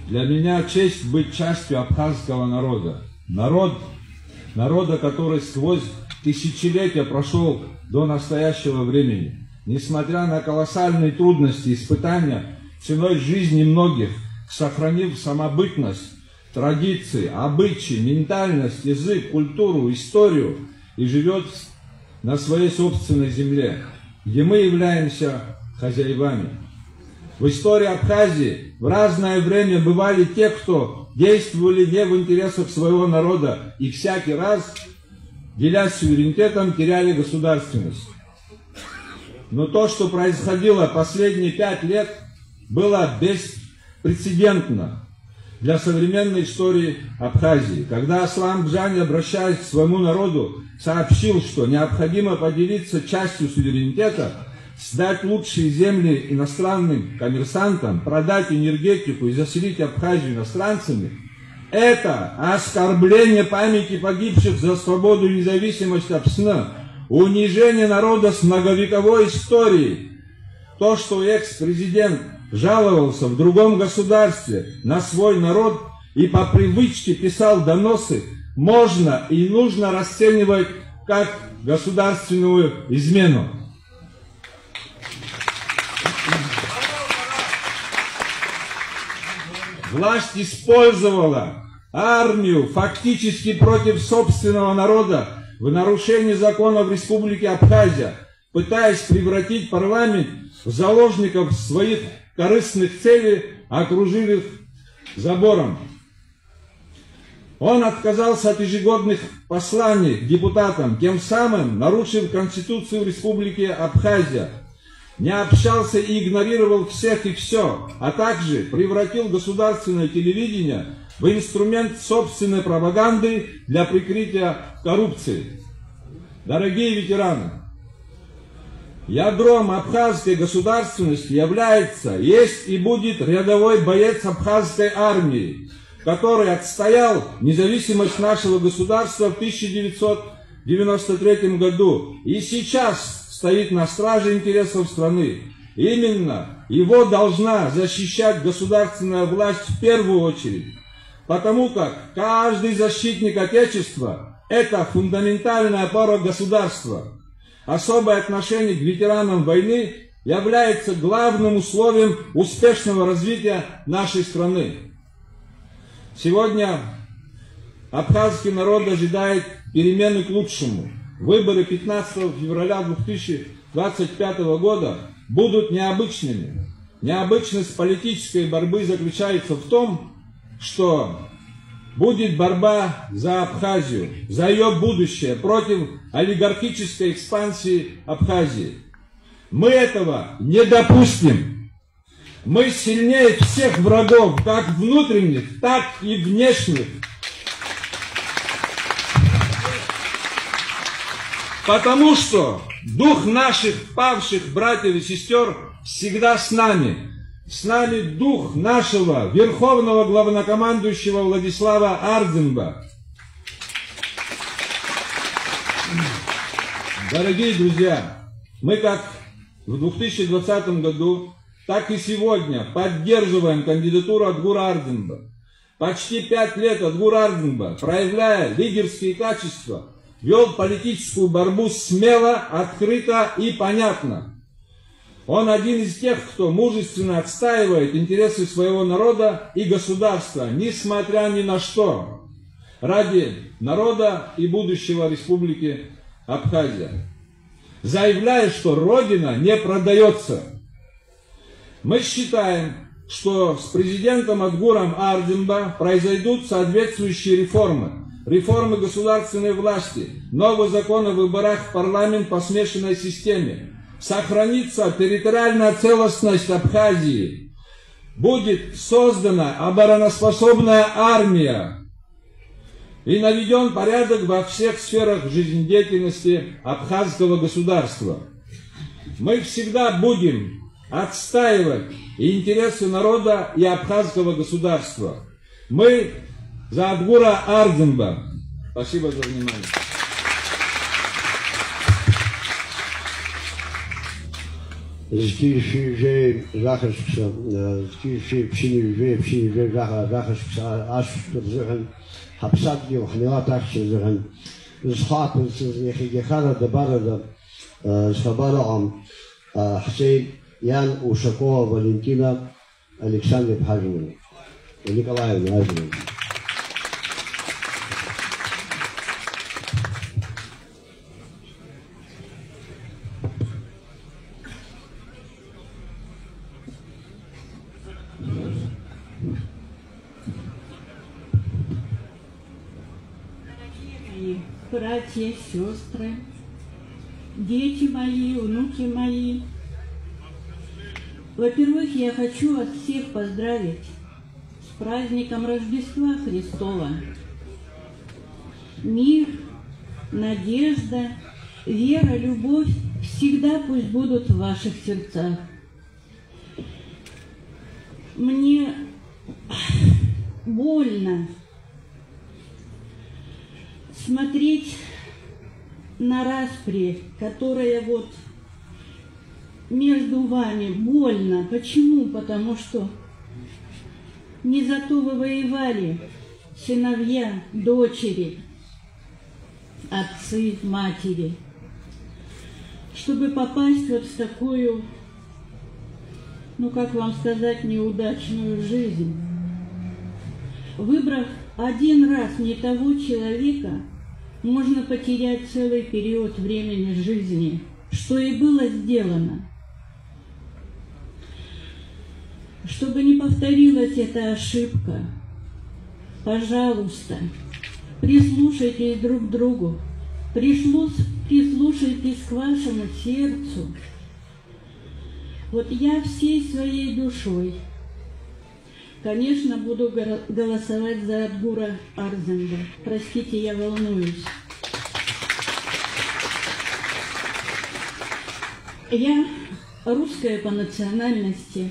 Для меня честь быть частью абхазского народа. Народа, который сквозь тысячелетия прошел до настоящего времени. Несмотря на колоссальные трудности и испытания, ценой жизни многих, сохранив самобытность, традиции, обычаи, ментальность, язык, культуру, историю и живет на своей собственной земле, где мы являемся хозяевами. В истории Абхазии в разное время бывали те, кто действовали не в интересах своего народа и всякий раз, делясь суверенитетом, теряли государственность. Но то, что происходило последние 5 лет, было беспрецедентно для современной истории Абхазии. Когда Аслан Бжани, обращаясь к своему народу, сообщил, что необходимо поделиться частью суверенитета, сдать лучшие земли иностранным коммерсантам, продать энергетику и заселить Абхазию иностранцами, это оскорбление памяти погибших за свободу и независимость Абсна, унижение народа с многовековой историей. То, что экс-президент жаловался в другом государстве на свой народ и по привычке писал доносы, можно и нужно расценивать как государственную измену. Власть использовала армию фактически против собственного народа в нарушении законов Республики Абхазия, пытаясь превратить парламент в заложников своих корыстных целей, окружив их забором. Он отказался от ежегодных посланий к депутатам, тем самым нарушив Конституцию Республики Абхазия, не общался и игнорировал всех и все, а также превратил государственное телевидение в инструмент собственной пропаганды для прикрытия коррупции. Дорогие ветераны, ядром абхазской государственности является, есть и будет рядовой боец абхазской армии, который отстоял независимость нашего государства в 1993 году и сейчас стоит на страже интересов страны. Именно его должна защищать государственная власть в первую очередь, потому как каждый защитник Отечества – это фундаментальная опора государства. Особое отношение к ветеранам войны является главным условием успешного развития нашей страны. Сегодня абхазский народ ожидает перемены к лучшему. Выборы 15 февраля 2025 года будут необычными. Необычность политической борьбы заключается в том, что будет борьба за Абхазию, за ее будущее, против олигархической экспансии Абхазии. Мы этого не допустим. Мы сильнее всех врагов, как внутренних, так и внешних. Потому что дух наших павших братьев и сестер всегда с нами. С нами дух нашего верховного главнокомандующего Владислава Арденба. Дорогие друзья, мы как в 2020 году, так и сегодня поддерживаем кандидатуру Адгура Арденба. Почти 5 лет Адгур Арденба, проявляя лидерские качества, вел политическую борьбу смело, открыто и понятно. Он один из тех, кто мужественно отстаивает интересы своего народа и государства, несмотря ни на что, ради народа и будущего Республики Абхазия, заявляя, что Родина не продается. Мы считаем, что с президентом Адгуром Арденба произойдут соответствующие реформы. Реформы государственной власти, новый закон о выборах в парламент по смешанной системе. Сохранится территориальная целостность Абхазии. Будет создана обороноспособная армия. И наведен порядок во всех сферах жизнедеятельности абхазского государства. Мы всегда будем отстаивать интересы народа и абхазского государства. Мы за Адгура Арденба. Спасибо за внимание. Zkishi Rachas Zkishi Pshini Rachas Ashzuhan Hapsadi Hanilat Ashzuhan Zhat Yechara the Barada Shabara Hussein Yan Ushakova Valentina Alexander Pajman Nikolai Nazarov. Братья, сестры, дети мои, внуки мои. Во-первых, я хочу вас всех поздравить с праздником Рождества Христова. Мир, надежда, вера, любовь всегда пусть будут в ваших сердцах. Мне больно смотреть на распри, которая вот между вами, больно. Почему? Потому что не за то вы воевали, сыновья, дочери, отцы, матери, чтобы попасть вот в такую, ну как вам сказать, неудачную жизнь. Выбрав один раз не того человека, можно потерять целый период времени жизни, что и было сделано. Чтобы не повторилась эта ошибка, пожалуйста, прислушайтесь друг к другу, прислушайтесь к вашему сердцу. Вот я всей своей душой, конечно, буду голосовать за Адгура Арзенда. Простите, я волнуюсь. Я русская по национальности,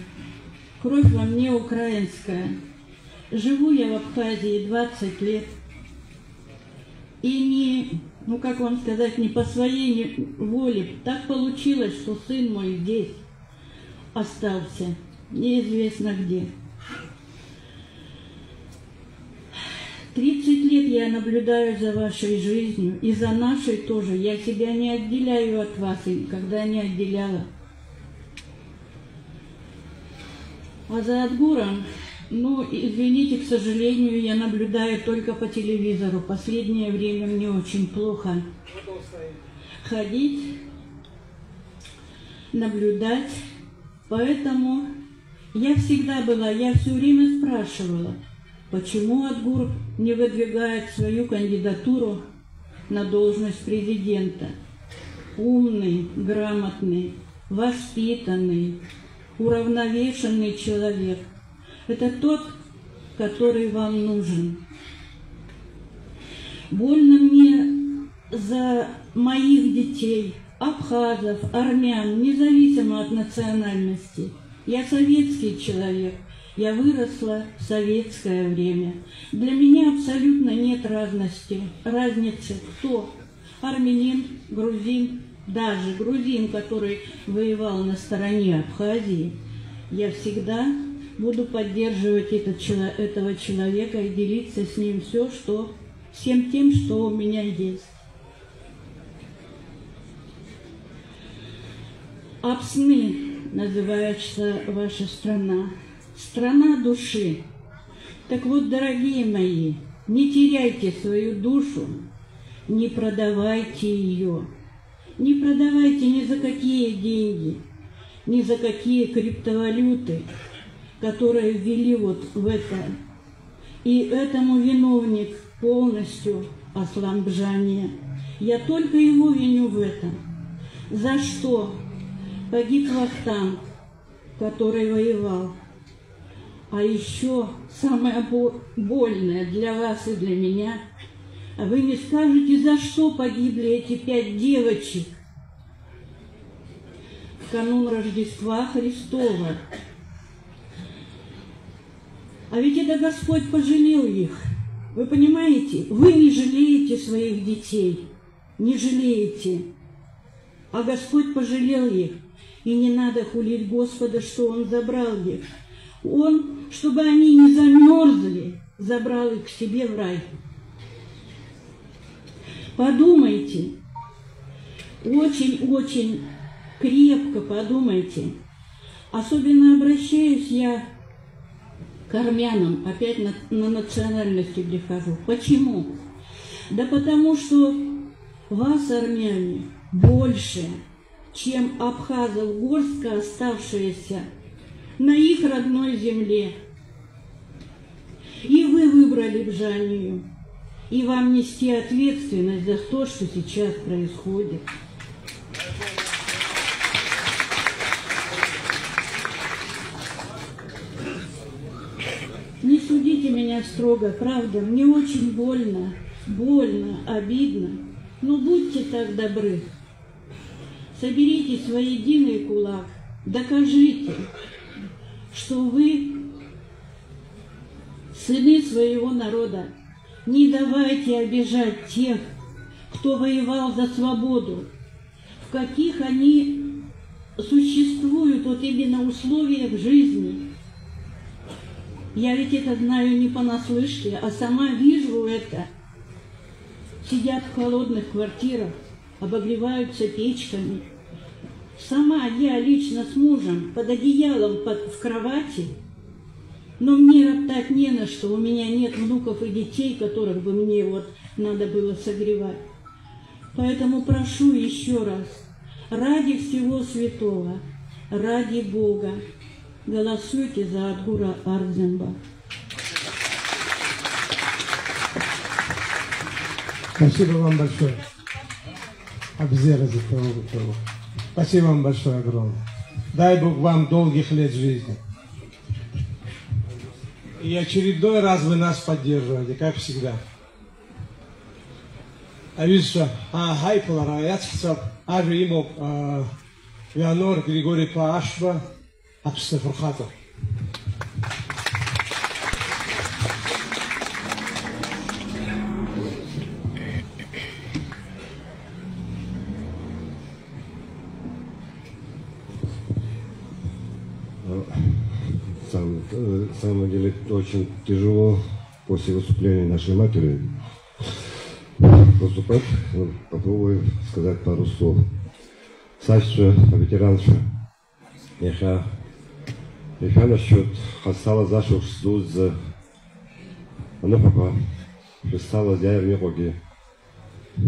кровь во мне украинская. Живу я в Абхазии 20 лет. И не, ну как вам сказать, не по своей воле. Так получилось, что сын мой здесь остался, неизвестно где. 30 лет я наблюдаю за вашей жизнью, и за нашей тоже. Я себя не отделяю от вас, и никогда не отделяла. А за Адгуром, ну, извините, к сожалению, я наблюдаю только по телевизору. Последнее время мне очень плохо ходить, наблюдать. Поэтому я всегда была, я все время спрашивала, почему Адгур не выдвигает свою кандидатуру на должность президента? Умный, грамотный, воспитанный, уравновешенный человек. Это тот, который вам нужен. Больно мне за моих детей, абхазов, армян, независимо от национальности. Я советский человек. Я выросла в советское время. Для меня абсолютно нет разницы, кто армянин, грузин, даже грузин, который воевал на стороне Абхазии. Я всегда буду поддерживать этого человека и делиться с ним всем тем, что у меня есть. Апсны называется ваша страна. Страна души. Так вот, дорогие мои, не теряйте свою душу, не продавайте ее. Не продавайте ни за какие деньги, ни за какие криптовалюты, которые ввели вот в это. И этому виновник полностью Аслан Бжания. Я только его виню в этом. За что погиб Вахтанг, который воевал. А еще самое больное для вас и для меня, а вы не скажете, за что погибли эти 5 девочек в канун Рождества Христова. А ведь это Господь пожалел их. Вы понимаете, вы не жалеете своих детей, не жалеете, а Господь пожалел их. И не надо хулить Господа, что Он забрал их. Он, чтобы они не замерзли, забрал их к себе в рай. Подумайте, очень-очень крепко подумайте. Особенно обращаюсь я к армянам, опять на национальности прихожу. Почему? Да потому что вас, армяне, больше, чем абхазов горстка, оставшаяся на их родной земле. И вы выбрали Бжанию, и вам нести ответственность за то, что сейчас происходит. Не судите меня строго, правда, мне очень больно, обидно, но будьте так добры. Соберитесь в единый кулак, докажите, что вы сыны своего народа. Не давайте обижать тех, кто воевал за свободу, в каких они существуют вот именно условиях жизни. Я ведь это знаю не понаслышке, а сама вижу это. Сидят в холодных квартирах, обогреваются печками. Сама я лично с мужем под одеялом в кровати, но мне роптать не на что, у меня нет внуков и детей, которых бы мне вот надо было согревать. Поэтому прошу еще раз, ради всего святого, ради Бога, голосуйте за Адгура Ардзенба. Спасибо вам большое. Спасибо вам большое, огромное. Дай Бог вам долгих лет жизни. И очередной раз вы нас поддерживаете, как всегда. А вижу, что хайпалара, я сказал, аже ему Вианор Григорий Паашба, Абстефурхатов. На самом деле очень тяжело после выступления нашей матери поступать. Попробую сказать пару слов. Саша, ветеранша, я насчет хастала зашел за папа, хастала зяевни хоги,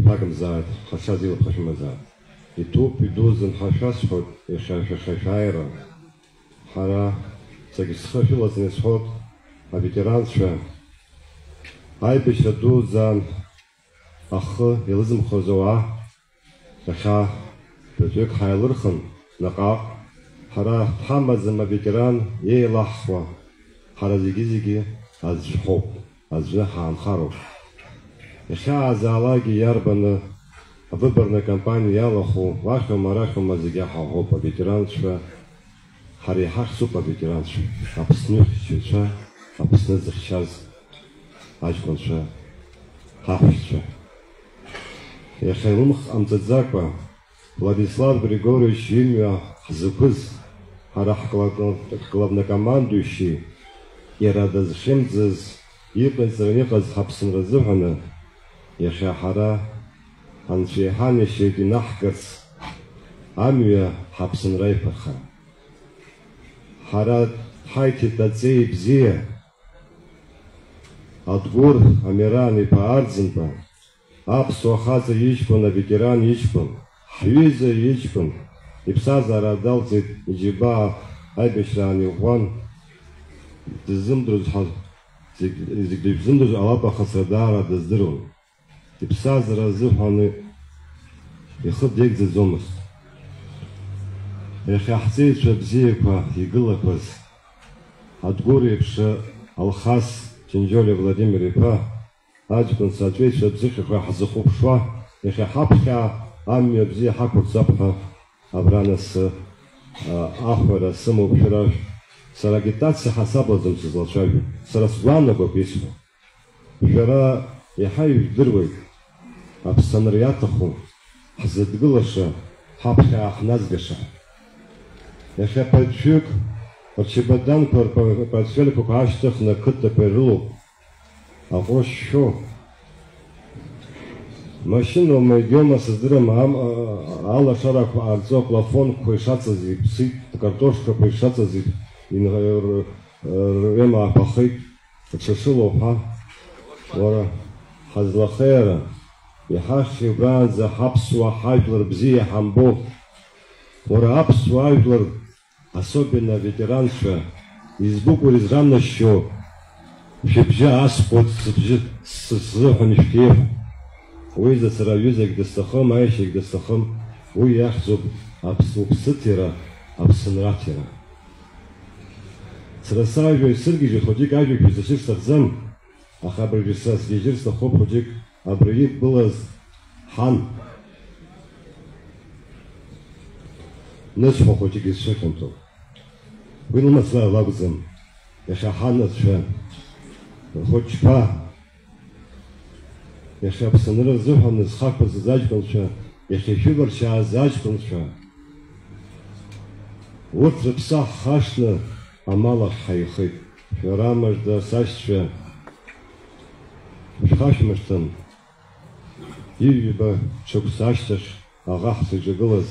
пагам зад, хаша зил хашма зад. И тут иду за хашас ход, я шайра, хара. Сагисхафила занесход, а ветеранша, айбиша дузан, ахы, елизм хозуа, таха, петюк хайлырхын, нақа, хара хамазыма ветеран, ей лахва, хара зиги-зиги, азжхоп, азжна хаанхару. Иха азалаги ярбаны, выборная кампания ялаху, лахам-марахам азигяха-хоп, а ветеранша, Хари хахсупа ветеранша, апснух чуча, апснух захчаз, ачконша, хахша. Я хайлумх амцадзаква, Владислав Григорьевич Вильмя Хзыкыз, харах главнокомандующий, и радазшемзыз, и представниказ хапсын разыхана, я хара аншехане шеки нахкарс, амия хапсын райпаха. Хара хайти тацей бзия, Адгур Амиран и Паардзенба, Апсуахаза Ичпун, ветеран Ичпун, Хвиза Ичпун, Ипсаза Радалцит, Иджиба Айбешрани Хуан, Зимдрус Алапа Хасрадара Дездырун, Ипсаза Разуханы, Ихот Дегзе Зомас. Ехахцей Шабзиева Игылахас, Адгуревша Алхас Чинджоли Владимир Ипа, Аджкун соответствует Шабзиха Хазухупшва, Ехахапха, Амми Бзи Хакут Запха, Абранас Ахвара Самупшира, Сарагитация Хасабазом Сизлачави, Сарасванного письма. Вчера Яхай Дырвай, Абсанриатаху, Хазадгылаша, Хапха Ахназгаша. Иахьа ԥаҭҩык рчабаданқәа рпортфельқәа ашьҭыхны ақыҭақәа ирылоуп. Аҟәыш шәо. Машинома идиома сыздырам алашарақәа аарҵо аплафонқәа ишаҵаз иԥсит, акартошкақәа ишаҵаз рема ааԥахеит, рҽашылоуп ҳа. Уара ҳазлахеира, иҳахьи убраанӡа ҳаԥсуа ҳажәлар бзиа ҳамбо. Уара аԥсуа ажәлар, особенно ветеранцәа, избукәыр израмнашьшьо, шәыбжьы аасхәоит сзыҳәан ишәҭеиҳә. Уи сара аҩызагь дысҭахым, аишьагь дысҭахым, уи иахьӡуп уԥсыҭира, аԥсынраҭира. Сара сажәа исыргьежьит, хәыҷык ажәақәа изашьыр сҭахӡам, аха абыржәы сгьежьыр сҭахуп хәыҷык абри иқәгылаз ҳан. Ныцәҳа хәыҷык исшыхьанҭоуп. Уи лымацлар лакәӡам, иахьа ҳанацәа, рхәыҷқәа, иахьа аԥсынра рзыҳәан зхақәыз аҷкәынцәа, иахьа ишәыбаршьааз аҷкәынцәа, урҭ рыԥсы ҳхашҭны амал ахь ҳаихеит. Шәара мыжда, сашьцәа, шәхашәмыршҭын, иҩба ҽыԥса ашьҭахь аӷа ҳзыҿагылаз,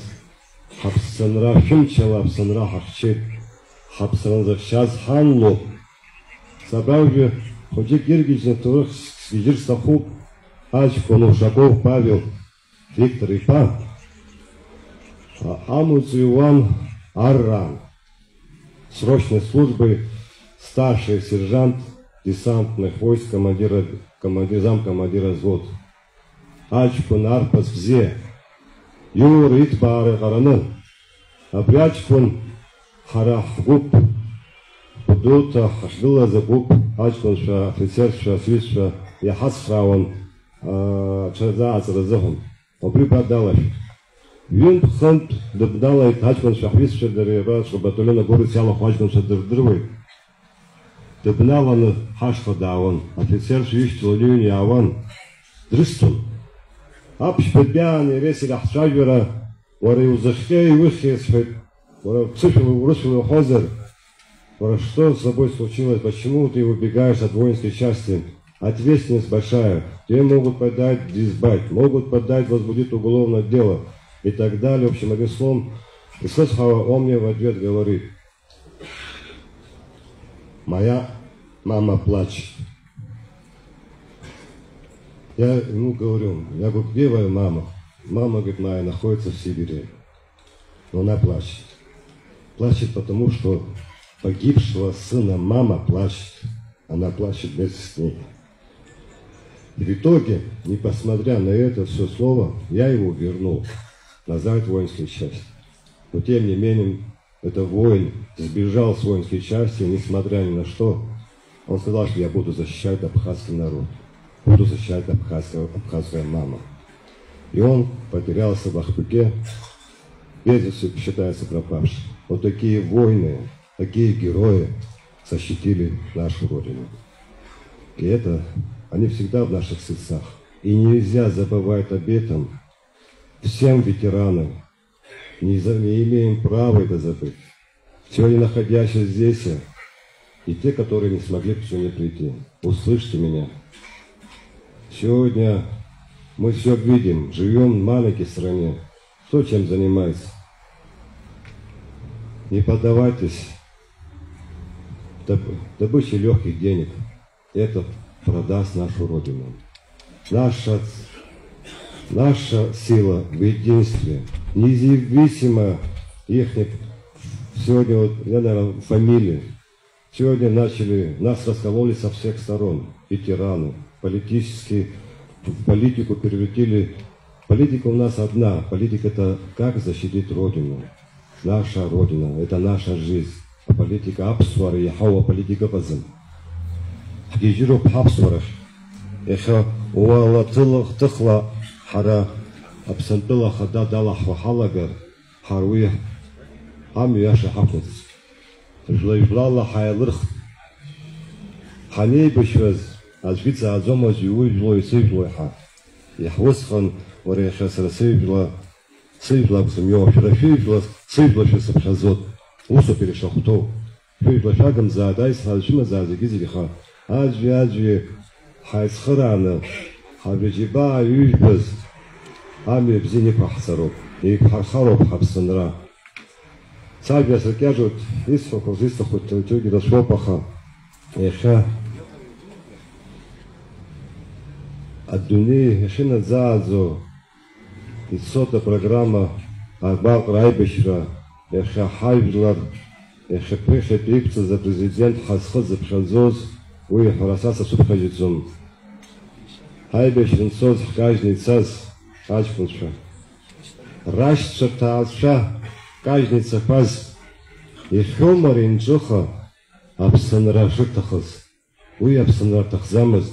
ҳаԥсынра шәымчала аԥсынра ҳахьчеит, ҳаԥсра нзыхьчаз ҳан лоуп. Сабажәы хәыҷык иргьежьны ҭоурых сгьежьыр сҭахуп. Аҷкәын Ушаков Павел Виктор иԥа, амуҵ Иоанн Арран, срочной службы, старший сержант десантных войск, замкомандира взвод. Аҷкәын арԥыс бзиа, иура иҭбаара иҟараны, абри аҷкәын ҳара ҳгәыԥ дуҭа ҳахьгылаз агәыԥ аҷкәынцәа, афицерцәа, сҩызцәа иаҳацхраауан ҽаӡааҵра азыҳәан. Убри далашәт. Ҩынтә хынтә дыбналеит аҷкәынцәа ҳҩызцәа дареи абраҵәҟьа батальон агәырҩац иалахәу аҷкәынцәа дырдыруеит. Дыбналаны ҳашҟа даауан, афицерцәа ишьҭаланы иҩны иаауан, дрысҭон. Аԥшьба дбиааны иресит аҳцәажәара, уара иузахьхьеи иухьи сҳәеит, уара цыфла урысла ухозар, уара что с тобой случилось, почему ты убегаешь от воинской части? Ответственность большая, тебе могут подать дисбайт, могут подать, возбудить уголовное дело и так далее. В общем, одним словом, он мне в ответ говорит: моя мама плачет. Я ему говорю, где твоя мама? Мама, говорит, моя находится в Сибири. Но она плачет. Плачет потому, что погибшего сына мама плачет. Она плачет вместе с ней. И в итоге, несмотря на это все слово, я его вернул назад в воинские части. Но тем не менее, это воин сбежал с воинской части, несмотря ни на что. Он сказал, что я буду защищать абхазский народ, буду защищать абхазская мама. И он потерялся в Ахтуке, без вести считается пропавшим. Вот такие воины, такие герои защитили нашу Родину. И это они всегда в наших сердцах. И нельзя забывать об этом. Всем ветеранам не имеем права это забыть. Сегодня находящиеся здесь, и те, которые не смогли сегодня прийти, услышьте меня. Сегодня мы все видим, живем в маленькой стране. Кто чем занимается? Не поддавайтесь добыче легких денег. Это продаст нашу Родину. Наша сила в единстве, независимо их сегодня, вот, наверное, фамилии. Сегодня нас раскололи со всех сторон. Ветераны, политические, в политику перевертили. Политика у нас одна. Политика — это как защитить Родину. Наша Родина — это наша жизнь. А политика абсвара, яхауа политика базын. Гижиру бхабсварах. Эха уала тыхла хара абсантыла хада дала хвахалагар харуя ам яша хапнец. Жлайжлала хайлырх. Ханей бешваз азвица азома зюй жлой сыжлойха. Яхвосхан вареха сара сыжла бсамьё шрафижла сыжла шасапшазот. Усо перешахтов. Фюй шагом задайс хальшима зазигизиха. Аджи хайсхарана. Хабиджиба южбез. Ами бзини пахсаров. И пахаров хабсанра. Сальбия сркяжут. Исхохос исхохот тюги расшопаха. Эха. Адуни ешина заадзо. Исота программа Арбал Райбешра. Эха хайвлар. Эха прихет ипца за президент Хасхот за пшадзоз. Уи харасаса субхаджицум. Хайбешрин соз каждый цаз. Ачпунша. Рашца таалша. Каждый цапаз. Ехомарин джоха. Абсанра житахаз. Уи абсанра тахзамаз.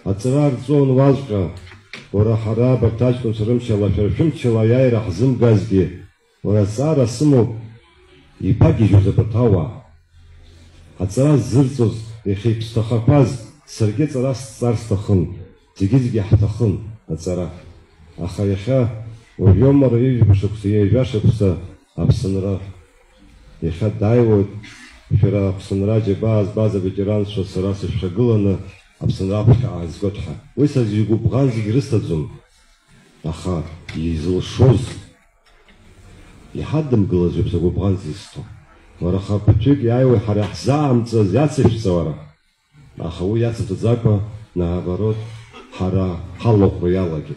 Ацрар зон важка. Ора хараба тачкун срымчала ферфимчала яйра хзым газги. Ора цара сыму и паги жузапатава. Ацрар зырцоз ехи пстахапаз сырге царас царстахын. Тигизги хтахын ацара. Аха еха урьомара ижбашукса ежашукса абсанра. Еха дайвод фера абсанра джебаз база ветеран шо сарасы шагылана. Абсанрапка азготха. Уй сазигу бганзи гристадзум. Аха, излшоз. И хаддам глазу сагу бганзи сто. Вараха путюк яйвы харахзаамца зяцевцавара. Аха у яцевцазаква наоборот хара халлоху ялаги.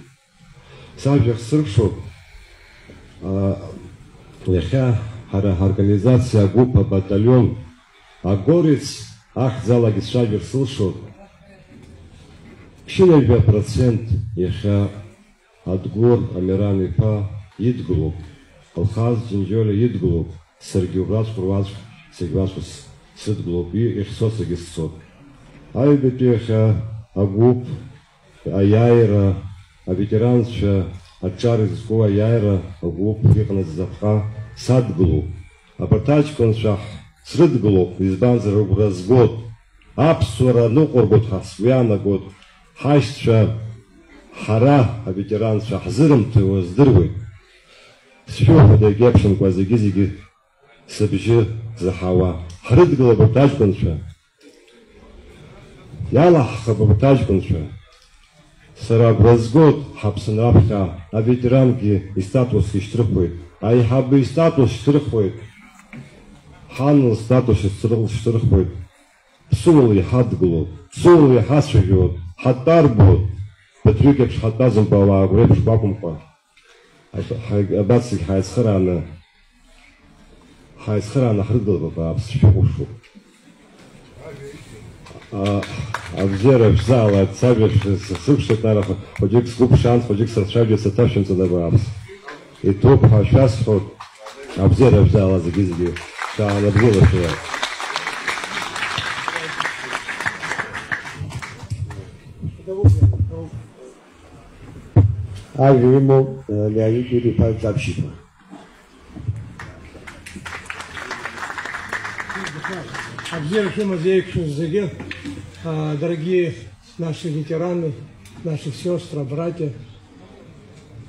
Сажах сыркшу яха хара организация группа батальон. А горец ах залаги шагер слышу. 5% еха адгор амиран ипа идглу. Алхаз джинджоля идглу. Сергиубраш курваш сегвашус сидглу. И ихсос агисцот. Айбет еха агуп аяйра аветеранша ачар изгу аяйра агуп ехана запха садглу. Апартачкон шах сридглу избанзер угразгот. Апсура нукургот хасвяна год. Хайшша хара аветеранша хзырым ты воздырвы. Сфёха да гепшин квазигизиги сабжи захава. Хридгла бартачконша. Ялах бартачконша. Сара бразгот хапсан рабха аветеранги и статус ishтрыхвы. Ай хабы статус ishтрыхвы. Ханл статус ishтрыхвы. Сулы хадглу. Сулы хасшигот. Хатар бот, Петрюкепш хатазом бала, гребш бакумпа. Абацик хайсхарана хридал баба, абсфигушу. Абзеров зала, цабеш, сыкшет нараха, ходик скуп шанс, ходик саршабица, тавшимца на бабс. И топ хашас ход, абзеров зала загизги, шаан абзеров шея. Ему Леонид Юрьевич Запщипа. Дорогие наши ветераны, наши сестры, братья,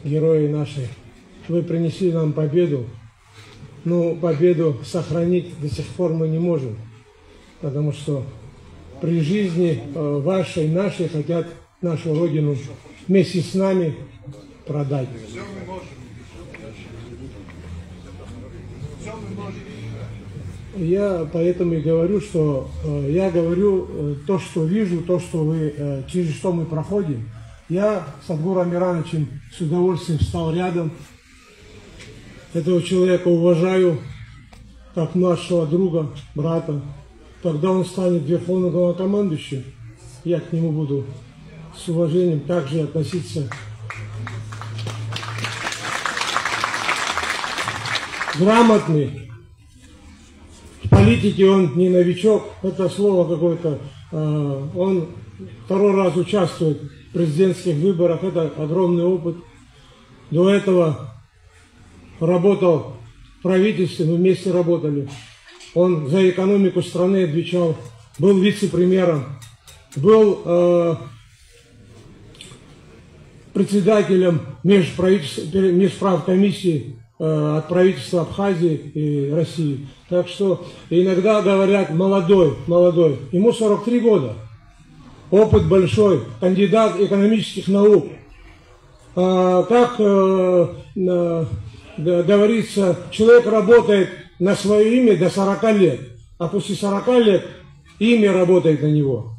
герои наши, вы принесли нам победу, но победу сохранить до сих пор мы не можем, потому что при жизни вашей, нашей хотят нашу Родину вместе с нами продать. Я поэтому и говорю, что я говорю то, что вижу, то, что вы, через что мы проходим. Я с Адгуром Амирановичем с удовольствием встал рядом. Этого человека уважаю как нашего друга, брата. Когда он станет верховным главнокомандующим, я к нему буду с уважением также относиться. Грамотный. В политике он не новичок, это слово какое-то. Он второй раз участвует в президентских выборах, это огромный опыт. До этого работал в правительстве, мы вместе работали. Он за экономику страны отвечал, был вице-премьером, был председателем межправкомиссии от правительства Абхазии и России. Так что иногда говорят молодой. Ему 43 года. Опыт большой, кандидат экономических наук. Как говорится, человек работает на свое имя до 40 лет, а после 40 лет имя работает на него.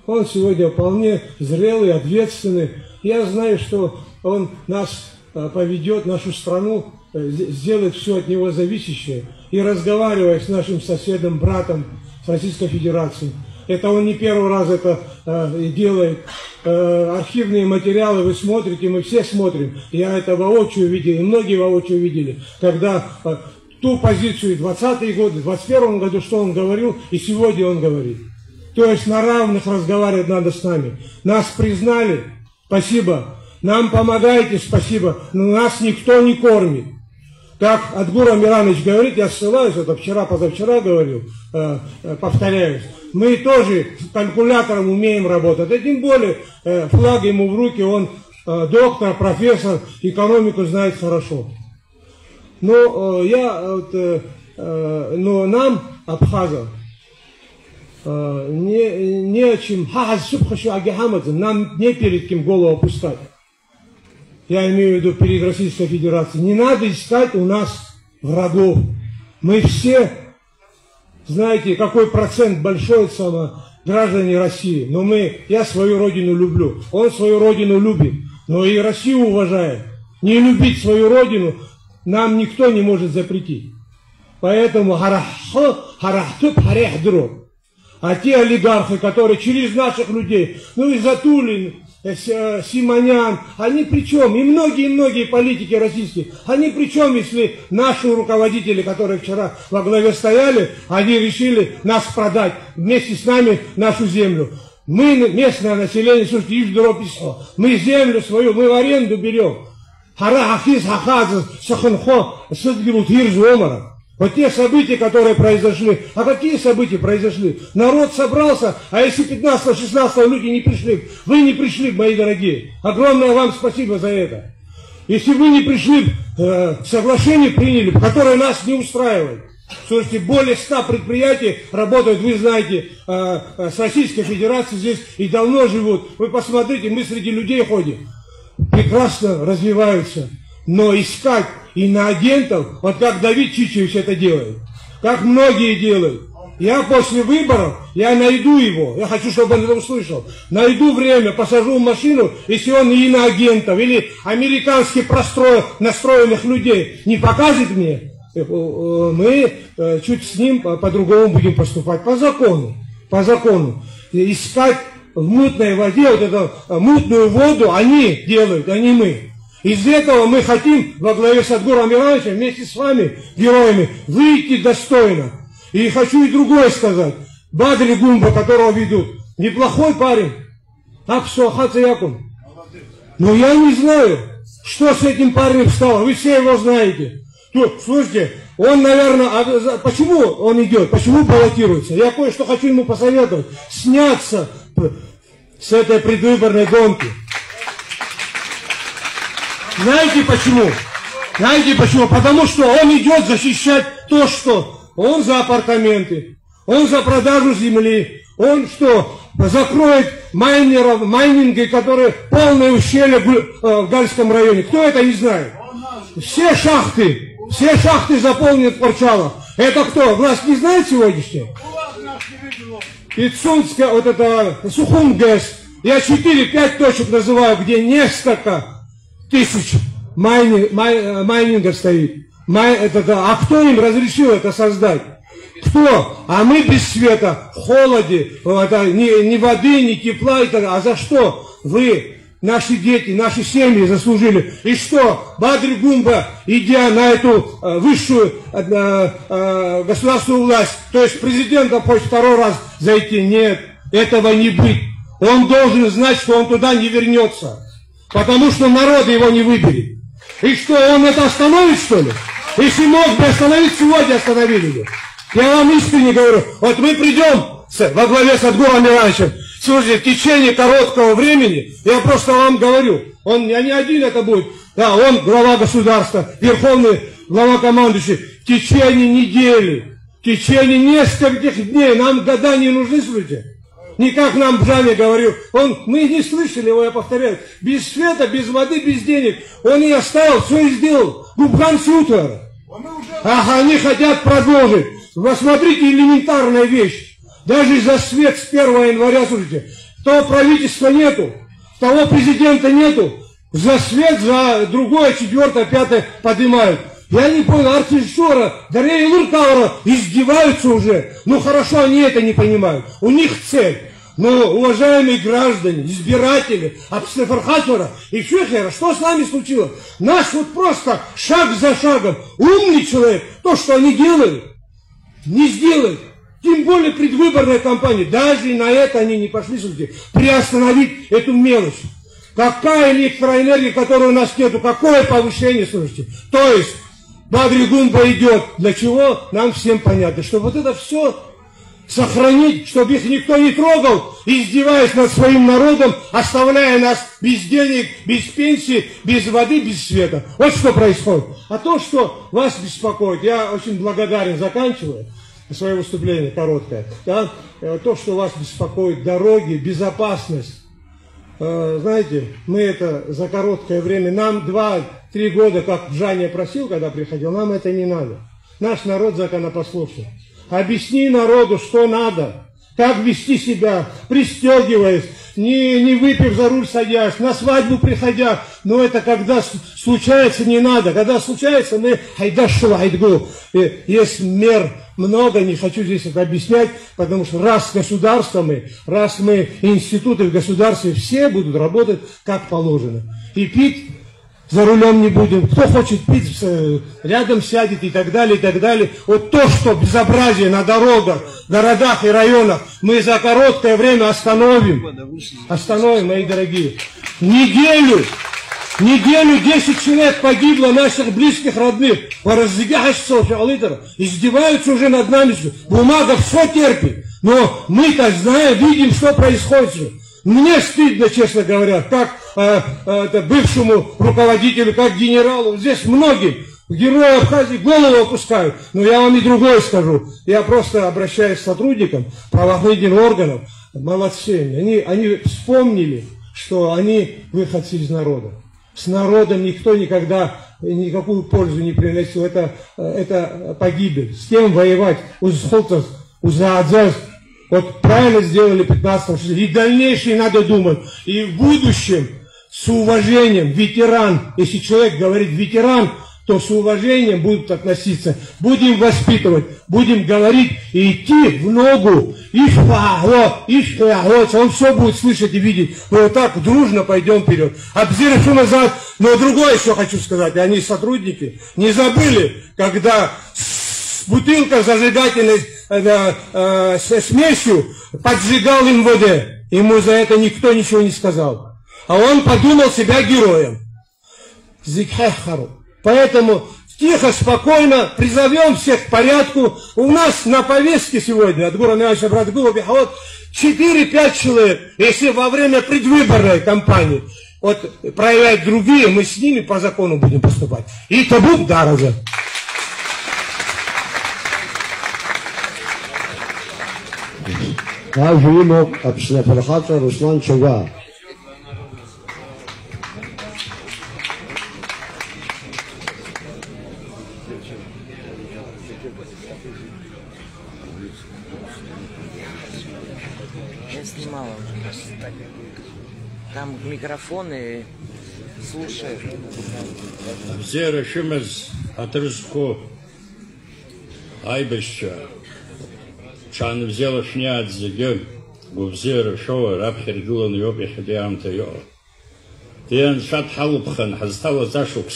Он сегодня вполне зрелый, ответственный. Я знаю, что он нас поведет, нашу страну, сделает все от него зависящее. И разговаривая с нашим соседом, братом с Российской Федерацией, это он не первый раз это делает. Архивные материалы вы смотрите, мы все смотрим. Я это воочию видел, и многие воочию видели. Когда ту позицию 20-е годы, в 21-м году, что он говорил, и сегодня он говорит. То есть на равных разговаривать надо с нами. Нас признали, спасибо. Нам помогаете, спасибо. Но нас никто не кормит. Как Адгур Амиранович говорит, я ссылаюсь, это вчера-позавчера говорил, повторяюсь. Мы тоже калькулятором умеем работать. А тем более флаг ему в руки, он доктор, профессор, экономику знает хорошо. Но нам, абхазам, не о чем, нам не перед кем голову опускать. Я имею в виду перед Российской Федерацией. Не надо искать у нас врагов. Мы все, знаете, какой процент большой граждане России. Но я свою родину люблю. Он свою родину любит. Но и Россию уважает. Не любить свою родину нам никто не может запретить. Поэтому а те олигархи, которые через наших людей, и Затулин, Симонян, они при чем? И многие политики российские, они при чем, если наши руководители, которые вчера во главе стояли, они решили нас продать, вместе с нами нашу землю. Мы, местное население, слушайте, мы землю свою, мы в аренду берем. Вот те события, которые произошли. А какие события произошли? Народ собрался, а если 15-16 люди не пришли, вы не пришли, мои дорогие. Огромное вам спасибо за это. Если вы не пришли, соглашение приняли, которое нас не устраивает. Слушайте, более 100 предприятий работают, вы знаете, с Российской Федерацией здесь и давно живут. Вы посмотрите, мы среди людей ходим. Прекрасно развиваются. Но искать иноагентов, вот как Давид Чичевич это делает, как многие делают. Я после выборов, я найду его, я хочу, чтобы он это услышал, найду время, посажу в машину, если он иноагентов или американски настроенных людей не покажет мне, мы чуть с ним по-другому будем поступать, по закону. Искать в мутной воде, вот эту мутную воду они делают, а не мы. Из этого мы хотим во главе с Адгуром Амирановичем вместе с вами, героями, выйти достойно. И хочу и другое сказать. Бадри Гумба, которого ведут, неплохой парень. Но я не знаю, что с этим парнем стало. Вы все его знаете. Слушайте, он, наверное, почему он идет, почему баллотируется? Я кое-что хочу ему посоветовать. Сняться с этой предвыборной гонки. Знаете почему? Потому что он идет защищать то, что он за апартаменты, он за продажу земли, он что, закроет майнинги, которые полное ущелье в Гальском районе. Кто это не знает? Все шахты заполнены Порчалом. Это кто? Власть не знает сегодняшняя? Пицунская, вот это Сухумгэс. Я 4-5 точек называю, где несколько тысяч майнингов стоит. А кто им разрешил это создать? Кто? А мы без света, в холоде, ни воды, ни тепла. А за что вы, наши дети, наши семьи заслужили? И что? Бадри Гумба, идя на эту высшую государственную власть, то есть президентом хочет второй раз зайти? Нет, этого не быть. Он должен знать, что он туда не вернется. Потому что народ его не выберет. И что, он это остановит, что ли? Если мог бы остановить, сегодня остановили бы. Я вам искренне говорю, вот мы придем во главе с Адгуром Амирановичем, слушайте, в течение короткого времени, я просто вам говорю, он не один это будет, да, он глава государства, верховный главнокомандующий, в течение недели, в течение нескольких дней, нам года не нужны, слушайте. Не как нам Бжаня говорил, мы не слышали его, я повторяю, без света, без воды, без денег, он и оставил, все и сделал, Губхан Сютер. Ах, они хотят продолжить. Посмотрите, элементарная вещь, даже за свет с 1 января, слушайте, того правительства нету, того президента нету, за свет, за другое, 4, 5 поднимают. Я не понял, Артишора, Дарья Луркаура издеваются уже. Ну хорошо, они это не понимают. У них цель. Но, уважаемые граждане, избиратели, Абстефархатора и Шехера, что с нами случилось? Наш вот просто шаг за шагом, умный человек, то, что они делают, не сделает. Тем более предвыборная кампания. Даже и на это они не пошли, слушайте, приостановить эту мелочь. Какая электроэнергия, которой у нас нету, какое повышение, слушайте. То есть, Бадригумба идет. Для чего? Нам всем понятно. Чтобы вот это все сохранить, чтобы их никто не трогал, издеваясь над своим народом, оставляя нас без денег, без пенсии, без воды, без света. Вот что происходит. А то, что вас беспокоит, я очень благодарен, заканчиваю свое выступление короткое. Да? То, что вас беспокоит, дороги, безопасность. Знаете, мы это за короткое время, нам 2-3 года, как Жаня просил, когда приходил, нам это не надо. Наш народ законопослушный. Объясни народу, что надо, как вести себя, пристегиваясь, не выпив за руль садясь, на свадьбу приходя. Но это когда случается, не надо. Когда случается, мы хайдашу айдгу. Есть мер много, не хочу здесь это объяснять, потому что раз мы институты в государстве, все будут работать как положено. И пить за рулем не будем. Кто хочет пить, рядом сядет и так далее, и так далее. Вот то, что безобразие на дорогах, городах и районах, мы за короткое время остановим. Остановим, мои дорогие. Неделю 10 человек погибло, наших близких, родных. Издеваются уже над нами. Бумага все терпит. Но мы-то знаем, видим, что происходит. Мне стыдно, честно говоря, как бывшему руководителю, как генералу. Здесь многим герои Абхазии голову опускают. Но я вам и другое скажу. Я просто обращаюсь к сотрудникам правоохранительных органов. Молодцы. Они вспомнили, что они выходцы из народа. С народом никто никогда никакую пользу не приносил. Это погибель. С кем воевать? Вот правильно сделали 15-м. И дальнейшее надо думать. И в будущем с уважением ветеран, если человек говорит ветеран, то с уважением будут относиться. Будем воспитывать, будем говорить и идти в ногу. Он все будет слышать и видеть. Мы вот так дружно пойдем вперед. Обзирашу назад. Но другое еще хочу сказать. Они, сотрудники, не забыли, когда бутылка зажигательной смесью поджигал МВД. Ему за это никто ничего не сказал. А он подумал себя героем. Поэтому тихо, спокойно призовем всех к порядку. У нас на повестке сегодня от Гура Миаша Братгула Бихавод 4-5 человек. Если во время предвыборной кампании проявлять другие, мы с ними по закону будем поступать. И табук дараза. Руслан Чуга. Я снимала уже. Там микрофоны слушают. Зера Шимез Атрызко Айбеща Чан взяла шнят зиге Губзера Шоа Рабхер Гулан Йоби Хадиамта Йо. Тиан Шат Халубхан Хазтала Зашукс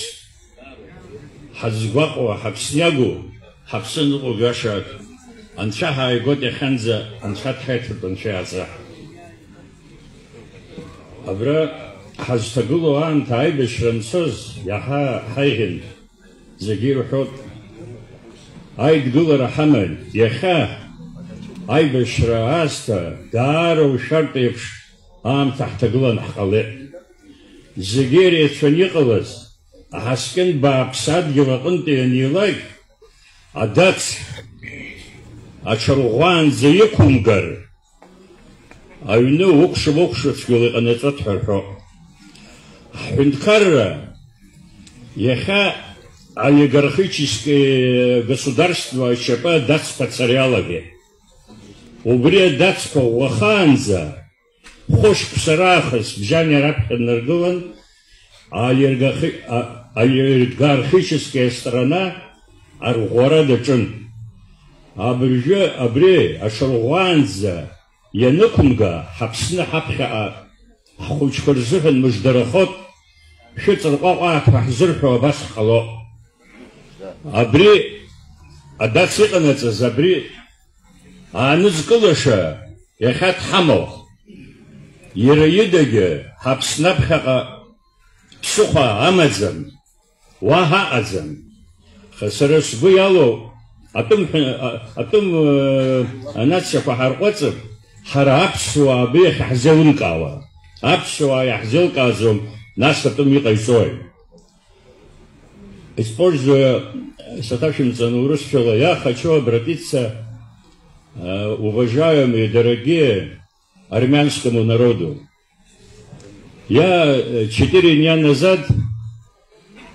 Хазгвакова Хабснягу Хабсынуку Гашак Аншаха Айготе Ханза Аншат Хайтер Баншаца Абра Хазтагулу Анта Айбеш Рамсоз Яха Хайхин Загиру Хот Айд Гула Рахамаль Яха Айбеш Рааста Дару Шартипш Ам Тахтагула Нахале Загири Чаникалас Аҳаскьын бааԥс адгьыл аҟынтәи анилак, адац аҽарӷәаанӡа иқәумгар, аҩны укәша-мыкәша цәгьала иҟанаҵоит ҳәа рҳәоуп. Ҳҳәынҭқарра иахьа олигархическое государство ачапы адацқәа иалагеит. Убри адацқәа уахаанӡа хәышықәса раахыс бжьани раԥхьа наргылан, олигархическая страна арӷәӷәара даҿын. Абри аҽарӷәаанӡа ианықәымга, ҳаԥсны ҳаԥхьаҟа ҳхәыҷқәа рзыҳәан мыждарахоит, шәыҵырҟәаҟәаақ ҳәа ҳзырҳәо абас ҟалоит. Абри адац иҟанаҵаз абри аанызкылаша иахьа дҳамоуп. Иара идагьы ҳаԥсны аԥхьаҟа ԥсыхәа амаӡам, уаҳа аҟаӡам. Сара сгәы иалоу атәым анациақәа ҳарҟәыҵыр, ҳара аԥсуаа абри иахьаҳзеилымкаауа. Аԥсуаа иаҳзеилкааӡом, нас атәым иҟаиҵои. Используя саташинцану русского, я хочу обратиться, уважаемые, дорогие, армянскому народу. Я 4 дня назад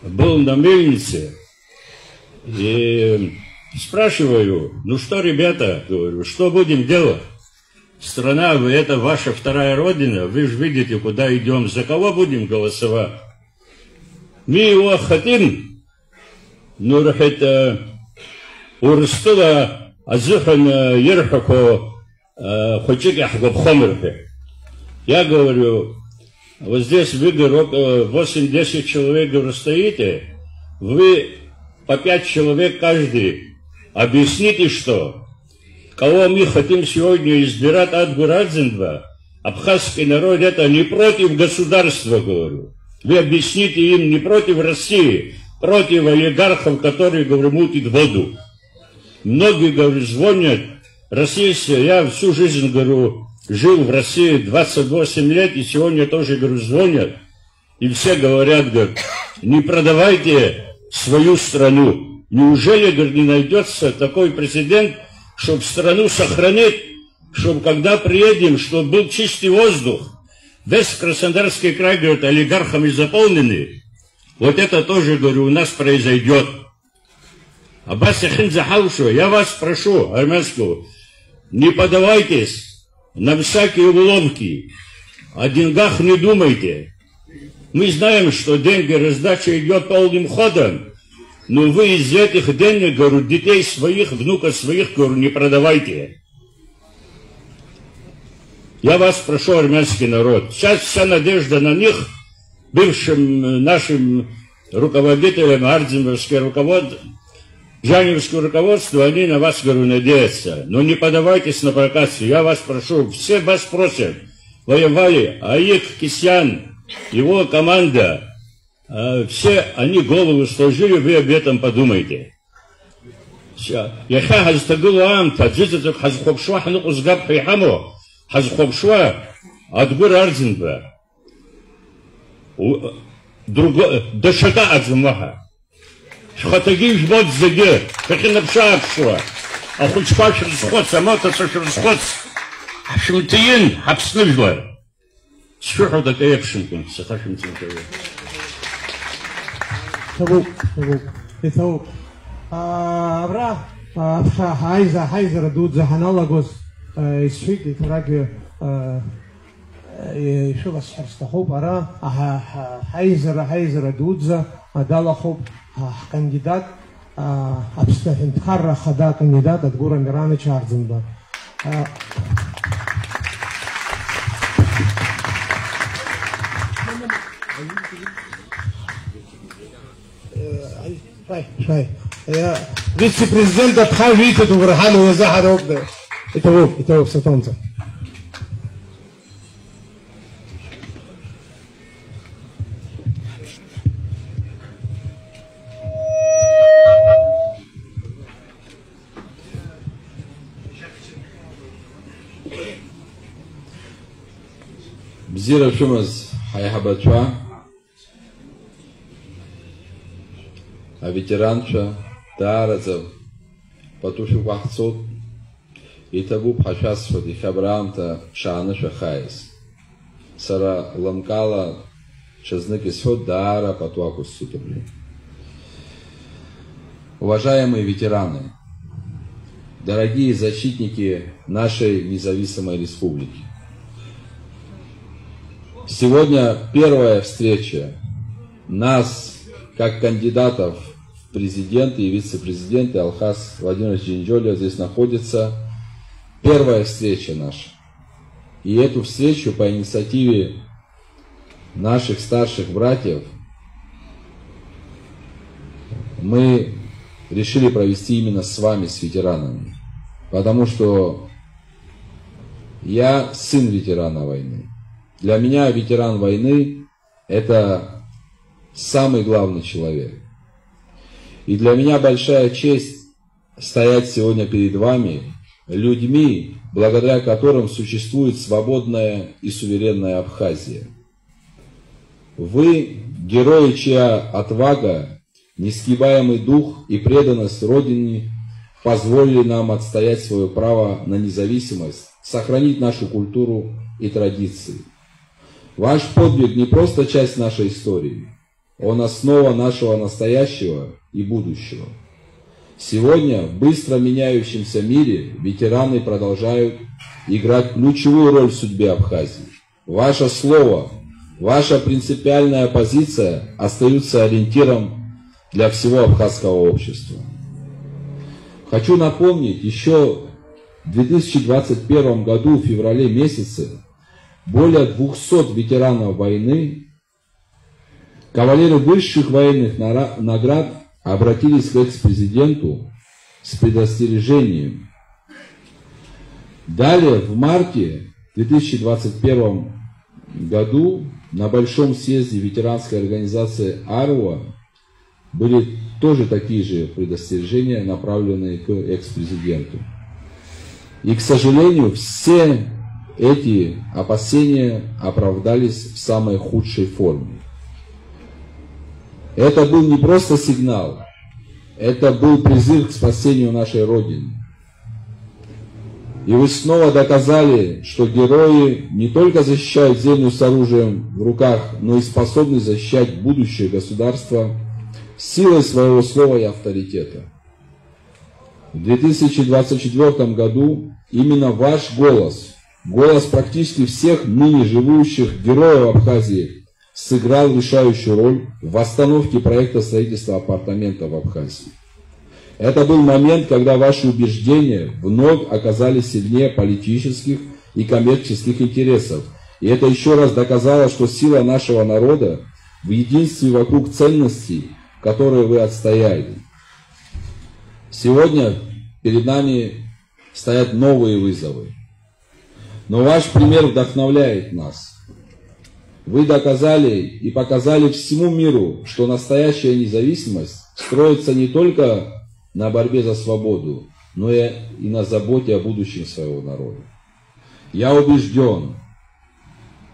был на мельнице и спрашиваю, ну что, ребята, говорю, что будем делать? Страна, это ваша вторая родина, вы же видите, куда идем, за кого будем голосовать? Мы его хотим. Ну, это урыстыла азыхан ерхако хочек хомерхе. Я говорю, вот здесь вы 8-10 человек стоите, вы по 5 человек каждый. Объясните, что кого мы хотим сегодня избирать от Гурадзинба, абхазский народ это не против государства, говорю. Вы объясните им не против России, против олигархов, которые, говорю, мутят воду. Многие, говорю, звонят, российцы, я всю жизнь, говорю, жил в России 28 лет, и сегодня тоже, говорю, звонят, и все говорят, говорю, не продавайте свою страну. Неужели, говорю, не найдется такой президент, чтобы страну сохранить, чтобы когда приедем, чтобы был чистый воздух. Весь Краснодарский край, говорит, олигархами заполненный. Вот это тоже, говорю, у нас произойдет. Аббас Захалшо, я вас прошу, армянского, не подавайтесь на всякие уловки, о деньгах не думайте. Мы знаем, что деньги, раздача идет полным ходом, но вы из этих денег, говорю, детей своих, внуков своих, говорю, не продавайте. Я вас прошу, армянский народ, сейчас вся надежда на них, бывшим нашим руководителям, ардзимовское руководство, жаневское руководство, они на вас, говорю, надеются. Но не подавайтесь на провокацию. Я вас прошу, все вас просят. Воевали Аик Кисян, его команда, все они голову сложили, вы об этом подумайте. Яха хазтагулу амта, джизатук хазхобшва хануку сгаб хайхамо, хазхобшва адгур ардзинба. Дашата адзумаха. Шхатагиш бот заге, хахинапша апшва. А хучпаш расход, самотаса расход. Шумтиин, хапснывла. Шуху такая пшинкун, сахашим цинкаве. Итаук. Абра, хайза дудза ханалагос, исфик, итраги, شو بس حرستخوب أرا حيزر دودزا دالخوب كانديدات أبستخدم خدا كانديدات تقول ميرانة شارزندا شوي вице-президент Абхазии Дубрахану Захаров это сатонца. Бзира Шумаз Хайхабачва a veterancha Tarazov, Patushuk Wachzot, Itabu Pachasfot, Ichabramta, Shanash Vachais, Sara Lamkala, Шазнык Исход, Дара, Патуакус Сутабли. Уважаемые ветераны, дорогие защитники нашей независимой республики, сегодня первая встреча нас, как кандидатов в президенты и вице-президенты, Алхас Владимирович Джинджолия здесь находится, первая встреча наша. И эту встречу по инициативе наших старших братьев мы решили провести именно с вами, с ветеранами. Потому что я сын ветерана войны. Для меня ветеран войны – это самый главный человек. И для меня большая честь стоять сегодня перед вами, людьми, благодаря которым существует свободная и суверенная Абхазия. Вы – герои, чья отвага, несгибаемый дух и преданность Родине позволили нам отстоять свое право на независимость, сохранить нашу культуру и традиции. Ваш подвиг не просто часть нашей истории, он основа нашего настоящего и будущего. Сегодня в быстро меняющемся мире ветераны продолжают играть ключевую роль в судьбе Абхазии. Ваше слово, ваша принципиальная позиция остаются ориентиром для всего абхазского общества. Хочу напомнить, еще в 2021 году, в феврале месяце, более 200 ветеранов войны, кавалеры высших военных наград, обратились к экс-президенту с предостережением. Далее, в марте 2021 году, на Большом съезде ветеранской организации АРУА были тоже такие же предостережения, направленные к экс-президенту. И, к сожалению, все эти опасения оправдались в самой худшей форме. Это был не просто сигнал, это был призыв к спасению нашей Родины. И вы снова доказали, что герои не только защищают землю с оружием в руках, но и способны защищать будущее государства силой своего слова и авторитета. В 2024 году именно ваш голос, голос практически всех ныне живущих героев Абхазии, сыграл решающую роль в остановке проекта строительства апартаментов в Абхазии. Это был момент, когда ваши убеждения вновь оказались сильнее политических и коммерческих интересов. И это еще раз доказало, что сила нашего народа в единстве вокруг ценностей, которые вы отстояли. Сегодня перед нами стоят новые вызовы. Но ваш пример вдохновляет нас. Вы доказали и показали всему миру, что настоящая независимость строится не только на борьбе за свободу, но и на заботе о будущем своего народа. Я убежден,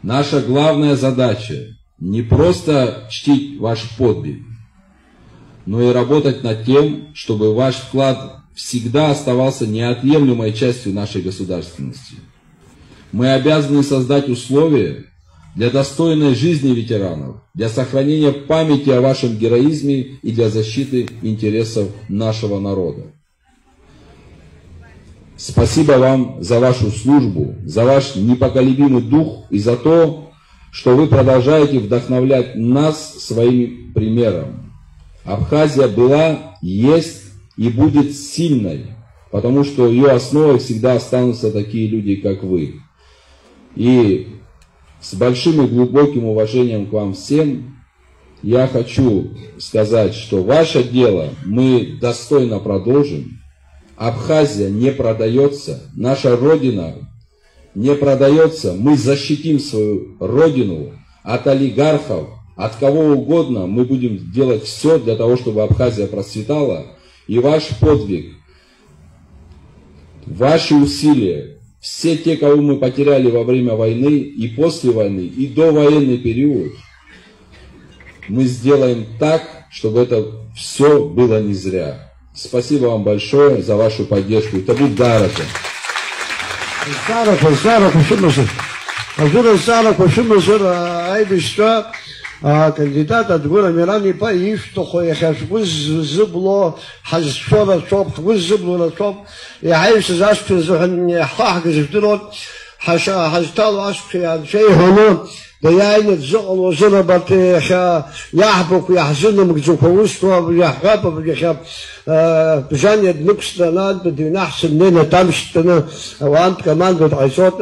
наша главная задача не просто чтить ваш подвиг, но и работать над тем, чтобы ваш вклад всегда оставался неотъемлемой частью нашей государственности. Мы обязаны создать условия для достойной жизни ветеранов, для сохранения памяти о вашем героизме и для защиты интересов нашего народа. Спасибо вам за вашу службу, за ваш непоколебимый дух и за то, что вы продолжаете вдохновлять нас своим примером. Абхазия была, есть и будет сильной, потому что ее основой всегда останутся такие люди, как вы. И с большим и глубоким уважением к вам всем я хочу сказать, что ваше дело мы достойно продолжим. Абхазия не продается, наша Родина не продается. Мы защитим свою Родину от олигархов, от кого угодно. Мы будем делать все для того, чтобы Абхазия процветала. И ваш подвиг, ваши усилия, все те, кого мы потеряли во время войны и после войны, и довоенный период, мы сделаем так, чтобы это все было не зря. Спасибо вам большое за вашу поддержку. Это будет дарата. кандидат от гора Мирани по ишто хой хашбуз зубло хазшора топ хбуз зубло топ يعيش زاشت زهن حاح جزدرون حشا حزتال عشق شيء هنا ديان الزغل وزربت يحبك ويحزن مكجوك وسطه يحبك ويحب بجانب نقص لنا بدي نحسن لنا تمشتنا وانت كمان بتعيشات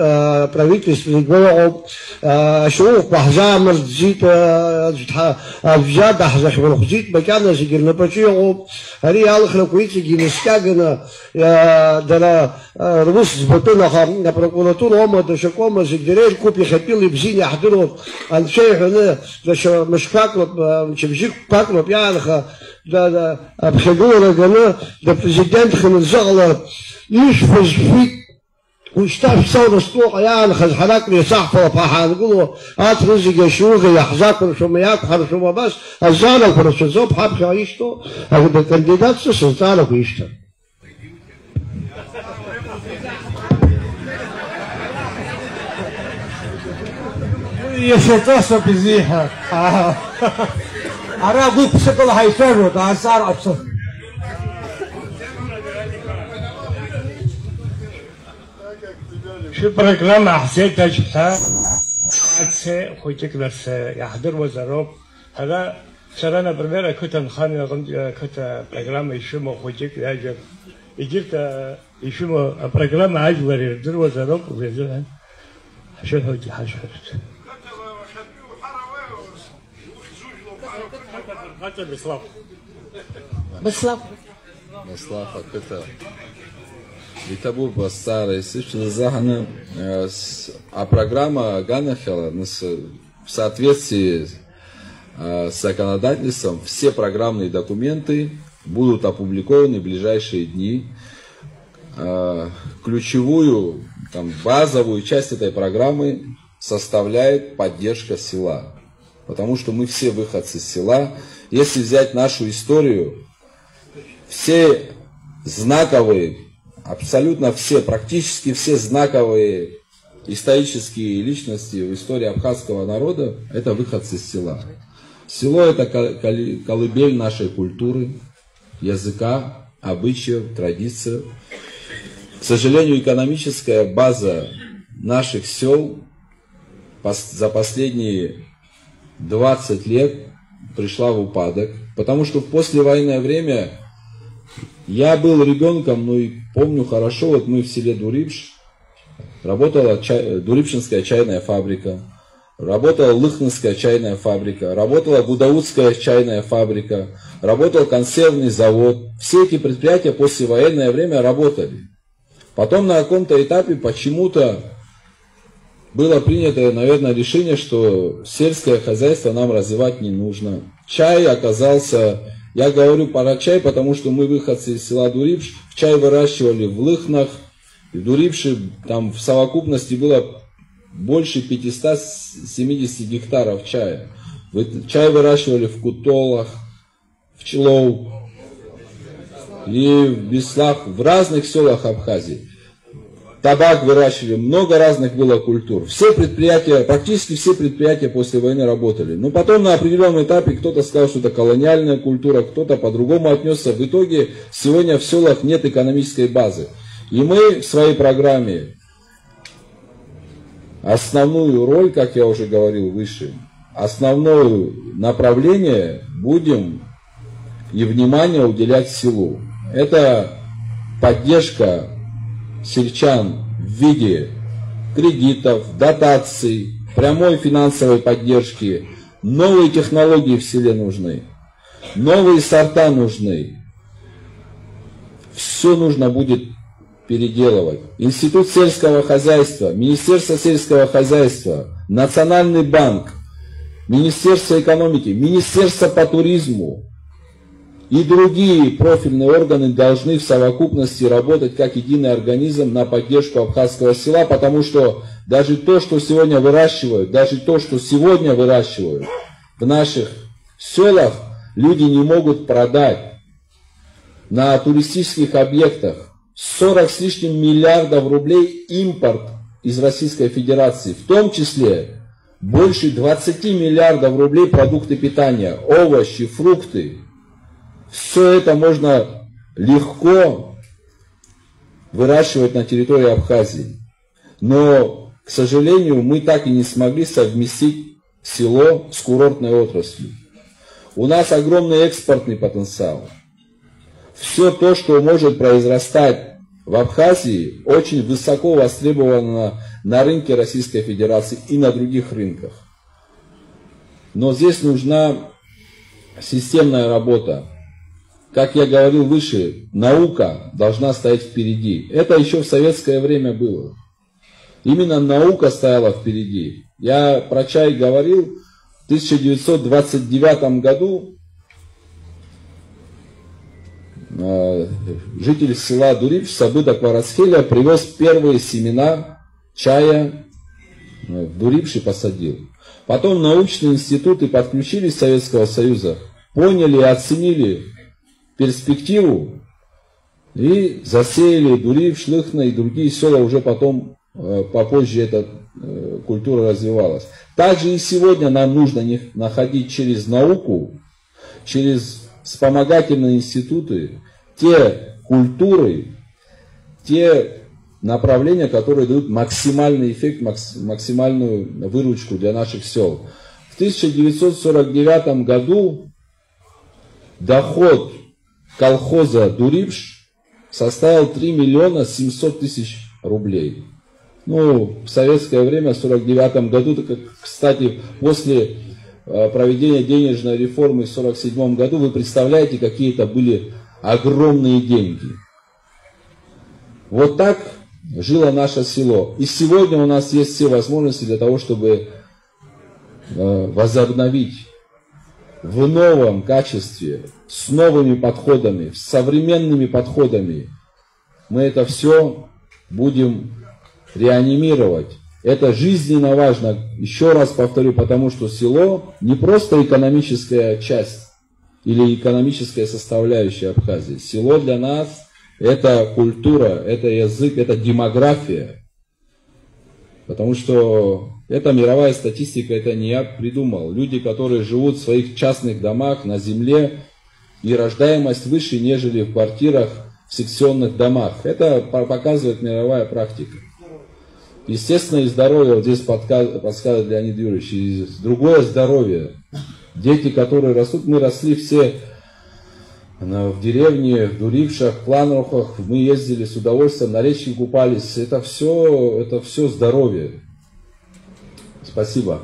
правительство يقولوا شوف بحزام الزيت الجاد حزخ من الزيت مكاننا سجلنا بشيء هري هالخلق كويس ينسكعنا دلا رؤوس زبطنا خام بروكولاتور هم دشكوما زجرين كوبي خبيل بزين يحضروا الشيء هنا مش فاكر مش بيجيك فاكر بيعرف ده بخجولة قالوا ده بريزيدنت خن الزغلة يشفز فيك ويشتاف صور السوق يعني خز حلاك لي صحفة وفاحة نقولوا رزق يشوغي يحزاك ورشوم ياك ورشوم بس الزالك ورشوم زوب حاب يعيشتو هذا الكانديدات سلطانك ويشتو يشتاسو بزيها أنا أقول بشكل هيفرو ده صار أبصر شو برنامج حسيت أجتها عدسة خويتك بس يحضر وزارة هذا سرنا برميرا كنت مخاني كنت برنامج يشومه خويتك يجب يجيت يشومه برنامج عجبر يحضر وزارة ويزلها شو هودي حاجة Беслав, а это Витабу Бастара, слышно Захана, а программа Ганахела в соответствии с законодательством, все программные документы будут опубликованы в ближайшие дни. Ключевую, там, базовую часть этой программы составляет поддержка села. Потому что мы все выходцы из села. Если взять нашу историю, все знаковые, абсолютно все, практически все знаковые исторические личности в истории абхазского народа, это выходцы из села. Село – это колыбель нашей культуры, языка, обычаев, традиций. К сожалению, экономическая база наших сел за последние 20 лет пришла в упадок, потому что в послевоенное время я был ребенком, ну и помню хорошо, вот мы в селе Дурипш, работала Дурипшинская чайная фабрика, работала Лыхнинская чайная фабрика, работала Гудаутская чайная фабрика, работал консервный завод. Все эти предприятия в послевоенное время работали. Потом на каком-то этапе почему-то было принято, наверное, решение, что сельское хозяйство нам развивать не нужно. Чай оказался, я говорю про чай, потому что мы выходцы из села Дурипш, чай выращивали в Лыхнах, в Дурипше, там в совокупности было больше 570 гектаров чая. Чай выращивали в Кутолах, в Челоу и в Беслах, в разных селах Абхазии. Табак выращивали, много разных было культур. Все предприятия, практически все предприятия после войны работали. Но потом на определенном этапе кто-то сказал, что это колониальная культура, кто-то по-другому отнесся. В итоге сегодня в селах нет экономической базы. И мы в своей программе основную роль, как я уже говорил выше, основное направление будем и внимание уделять селу. Это поддержка сельчан в виде кредитов, дотаций, прямой финансовой поддержки. Новые технологии в селе нужны, новые сорта нужны. Все нужно будет переделывать. Институт сельского хозяйства, Министерство сельского хозяйства, Национальный банк, Министерство экономики, Министерство по туризму и другие профильные органы должны в совокупности работать как единый организм на поддержку абхазского села, потому что даже то, что сегодня выращивают в наших селах, люди не могут продать. На туристических объектах 40 с лишним миллиардов рублей импорт из Российской Федерации, в том числе больше 20 миллиардов рублей продукты питания, овощи, фрукты. Все это можно легко выращивать на территории Абхазии. Но, к сожалению, мы так и не смогли совместить село с курортной отраслью. У нас огромный экспортный потенциал. Все то, что может произрастать в Абхазии, очень высоко востребовано на рынке Российской Федерации и на других рынках. Но здесь нужна системная работа. Как я говорил выше, наука должна стоять впереди. Это еще в советское время было. Именно наука стояла впереди. Я про чай говорил, в 1929 году житель села Дурипш Сабыда Кварацхеля привез первые семена чая в Дурипш и посадил. Потом научные институты подключились Советского Союза, поняли и оценили перспективу и засеяли Дурипш, Лыхна и другие села. Уже потом, попозже эта культура развивалась. Также и сегодня нам нужно находить через науку, через вспомогательные институты те культуры, те направления, которые дают максимальный эффект, максимальную выручку для наших сел. В 1949 году доход колхоза Дурипш составил 3 миллиона 700 тысяч рублей. Ну, в советское время, в 1949 году, кстати, после проведения денежной реформы в 1947 году, вы представляете, какие это были огромные деньги. Вот так жило наше село. И сегодня у нас есть все возможности для того, чтобы возобновить в новом качестве, с новыми подходами, с современными подходами. Мы это все будем реанимировать. Это жизненно важно, еще раз повторю, потому что село не просто экономическая часть или экономическая составляющая Абхазии. Село для нас это культура, это язык, это демография. Потому что это мировая статистика, это не я придумал. Люди, которые живут в своих частных домах на земле, и рождаемость выше, нежели в квартирах, в секционных домах. Это показывает мировая практика. Естественно, и здоровье, вот здесь подсказывает Леонид Юрьевич, и другое здоровье. Дети, которые растут, мы росли все в деревне, в Дурипшах, в Планрухах, мы ездили с удовольствием, на речке купались. Это все здоровье. Спасибо.